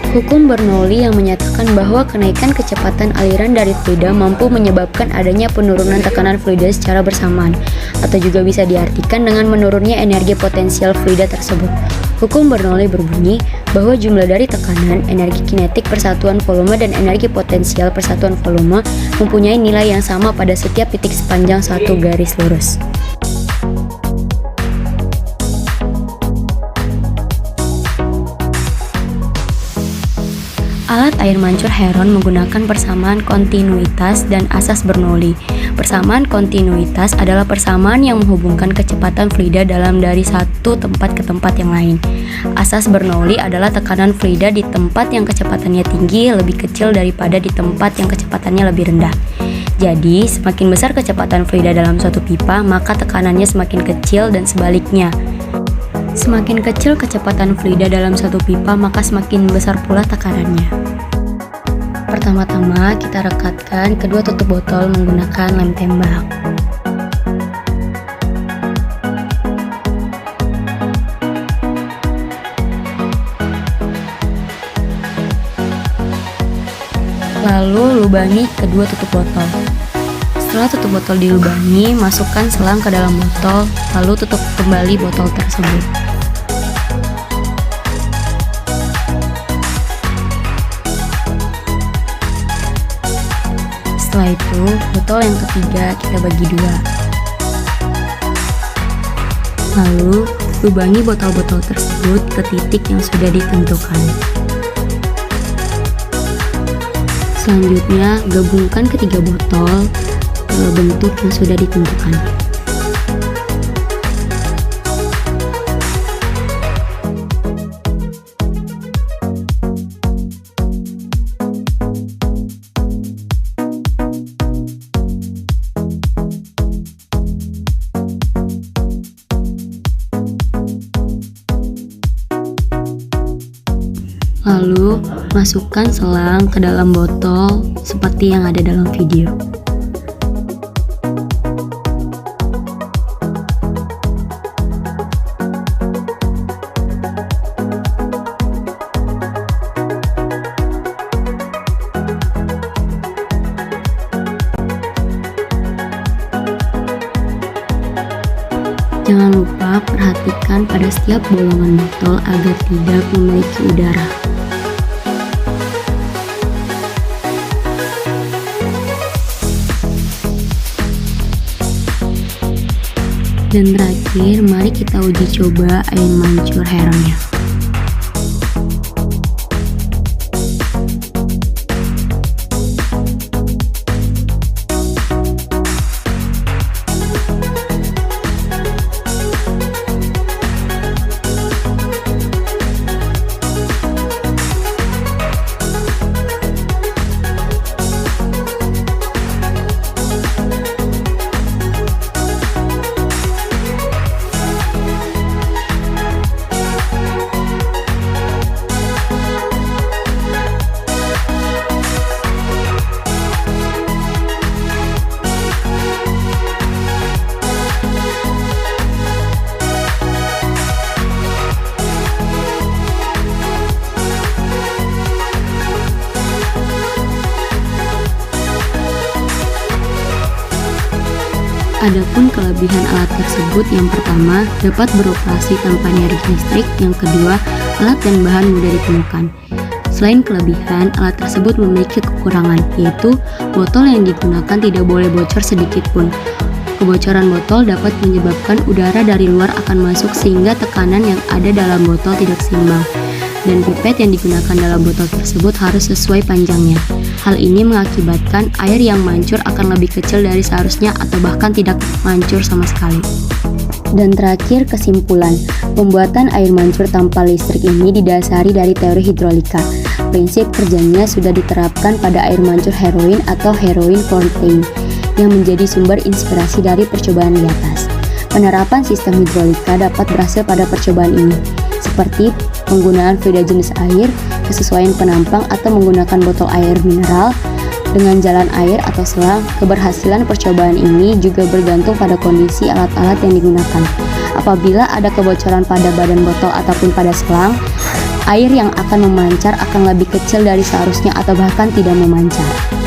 Hukum Bernoulli yang menyatakan bahwa kenaikan kecepatan aliran dari fluida mampu menyebabkan adanya penurunan tekanan fluida secara bersamaan, atau juga bisa diartikan dengan menurunnya energi potensial fluida tersebut. Hukum Bernoulli berbunyi bahwa jumlah dari tekanan, energi kinetik persatuan volume, dan energi potensial persatuan volume mempunyai nilai yang sama pada setiap titik sepanjang satu garis lurus. Alat air mancur Heron menggunakan persamaan kontinuitas dan asas Bernoulli. Persamaan kontinuitas adalah persamaan yang menghubungkan kecepatan fluida dalam dari satu tempat ke tempat yang lain. Asas Bernoulli adalah tekanan fluida di tempat yang kecepatannya tinggi lebih kecil daripada di tempat yang kecepatannya lebih rendah. Jadi, semakin besar kecepatan fluida dalam suatu pipa, maka tekanannya semakin kecil dan sebaliknya. Semakin kecil kecepatan fluida dalam satu pipa, maka semakin besar pula tekanannya. Pertama-tama, kita rekatkan kedua tutup botol menggunakan lem tembak. Lalu, lubangi kedua tutup botol. Setelah tutup botol dilubangi, masukkan selang ke dalam botol, lalu tutup kembali botol tersebut. Setelah itu, botol yang ketiga kita bagi dua. Lalu, lubangi botol-botol tersebut ke titik yang sudah ditentukan. Selanjutnya, gabungkan ketiga botol ke bentuk yang sudah ditentukan. Lalu, masukkan selang ke dalam botol seperti yang ada dalam video. Jangan lupa perhatikan pada setiap bolongan botol agar tidak memiliki udara. Dan terakhir, mari kita uji coba air mancur Heronnya. Adapun kelebihan alat tersebut, yang pertama, dapat beroperasi tanpa energi listrik, yang kedua, alat dan bahan mudah ditemukan. Selain kelebihan, alat tersebut memiliki kekurangan, yaitu botol yang digunakan tidak boleh bocor sedikit pun. Kebocoran botol dapat menyebabkan udara dari luar akan masuk sehingga tekanan yang ada dalam botol tidak seimbang. Dan pipet yang digunakan dalam botol tersebut harus sesuai panjangnya. Hal ini mengakibatkan air yang mancur akan lebih kecil dari seharusnya atau bahkan tidak mancur sama sekali. Dan terakhir, kesimpulan. Pembuatan air mancur tanpa listrik ini didasari dari teori hidrolika. Prinsip kerjanya sudah diterapkan pada air mancur heroin atau heroin fountain yang menjadi sumber inspirasi dari percobaan di atas. Penerapan sistem hidrolika dapat berhasil pada percobaan ini, seperti penggunaan fluida jenis air, kesesuaian penampang, atau menggunakan botol air mineral dengan jalan air atau selang. Keberhasilan percobaan ini juga bergantung pada kondisi alat-alat yang digunakan. Apabila ada kebocoran pada badan botol ataupun pada selang, air yang akan memancar akan lebih kecil dari seharusnya atau bahkan tidak memancar.